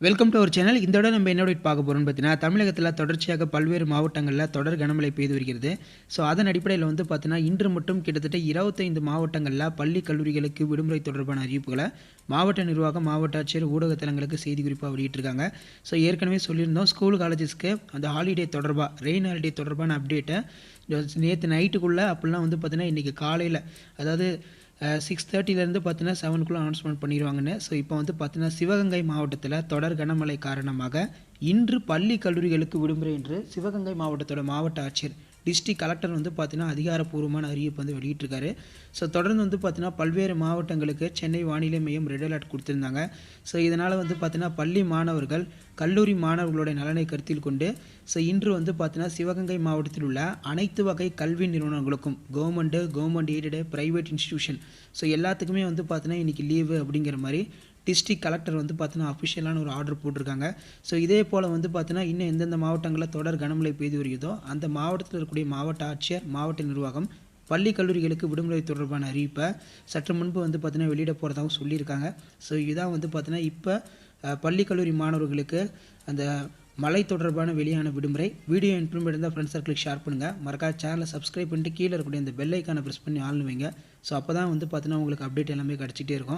Welcome to our channel. இந்த விட நம்ம என்ன அப்டேட் பார்க்க போகிறோம்னு பார்த்தீங்கன்னா, தமிழகத்தில் தொடர்ச்சியாக பல்வேறு மாவட்டங்களில் தொடர் கனமழை பெய்து வருகிறது. ஸோ அதன் அடிப்படையில் வந்து பார்த்தீங்கன்னா, இன்று மட்டும் கிட்டத்தட்ட 25 மாவட்டங்களில் பள்ளி கல்லூரிகளுக்கு விடுமுறை தொடர்பான அறிவிப்புகளை மாவட்ட நிர்வாகம், மாவட்ட ஆட்சியர், ஊடகத்தலங்களுக்கு செய்தி குறிப்பாக வெளியிட்டிருக்காங்க. ஸோ ஏற்கனவே சொல்லியிருந்தோம், ஸ்கூல் காலேஜஸ்க்கு அந்த ஹாலிடே தொடர்பாக ரெயின் ஹாலிடே தொடர்பான அப்டேட்டை நேற்று நைட்டுக்குள்ளே அப்படிலாம் வந்து பார்த்தீங்கன்னா, இன்றைக்கி காலையில் அதாவது 6:30 பார்த்தீங்கன்னா 7க்குள்ளே அனௌன்ஸ்மெண்ட் பண்ணிடுவாங்கன்னு. ஸோ இப்போ வந்து பார்த்தீங்கன்னா, சிவகங்கை மாவட்டத்தில் தொடர் கனமழை காரணமாக இன்று பள்ளி கல்லூரிகளுக்கு விடுமுறை என்று சிவகங்கை மாவட்டத்தோட மாவட்ட ஆட்சியர் டிஸ்ட்ரிக்ட் கலெக்டர் வந்து பார்த்தீங்கன்னா அதிகாரப்பூர்வமான அறிவிப்பு வந்து வெளியிட்டிருக்காரு. ஸோ தொடர்ந்து வந்து பார்த்தீங்கன்னா, பல்வேறு மாவட்டங்களுக்கு சென்னை வானிலை மையம் ரெட் அலர்ட் கொடுத்துருந்தாங்க. ஸோ இதனால் வந்து பார்த்தீங்கன்னா, பள்ளி மாணவர்கள், கல்லூரி மாணவர்களுடைய நலனை கருத்தில் கொண்டு இன்று வந்து பார்த்தீங்கன்னா, சிவகங்கை மாவட்டத்தில் உள்ள அனைத்து வகை கல்வி நிறுவனங்களுக்கும் கவர்மெண்ட் எய்டடு, ப்ரைவேட் இன்ஸ்டிடியூஷன் எல்லாத்துக்குமே வந்து பார்த்தீங்கன்னா, இன்றைக்கி லீவு அப்படிங்கிற மாதிரி டிஸ்ட்ரிக்ட் கலெக்டர் வந்து பார்த்தீங்கன்னா அஃபிஷியலான ஒரு ஆர்டர் போட்டிருக்காங்க. ஸோ இதே போல் வந்து பார்த்தீங்கன்னா, இன்னும் எந்தெந்த மாவட்டங்களில் தொடர் கனமழை பெய்து வருகிறதோ அந்த மாவட்டத்தில் இருக்கக்கூடிய மாவட்ட ஆட்சியர், மாவட்ட நிர்வாகம் பள்ளி கல்லூரிகளுக்கு விடுமுறை தொடர்பான அறிவிப்பை சற்று முன்பு வந்து பார்த்தீங்கன்னா வெளியிட போகிறதாகவும் சொல்லியிருக்காங்க. ஸோ இதான் வந்து பார்த்தீங்கன்னா, இப்போ பள்ளி கல்லூரி மாணவர்களுக்கு அந்த மழை தொடர்பான வெளியான விடுமுறை. வீடியோ இன்ஃபர்மேட்டிவ் இருந்தால் ஃப்ரெண்ட்ஸ் சர்க்கிளுக்கு ஷேர் பண்ணுங்கள். மறக்காம சேனலை சப்ஸ்கிரைப் பண்ணிட்டு கீழே இருக்கக்கூடிய இந்த பெல் ஐக்கானை ப்ரெஸ் பண்ணி ஆள்னு வைங்க. ஸோ அப்போ தான் வந்து பார்த்தீங்கன்னா உங்களுக்கு அப்டேட் எல்லாமே கிடச்சிட்டே இருக்கும்.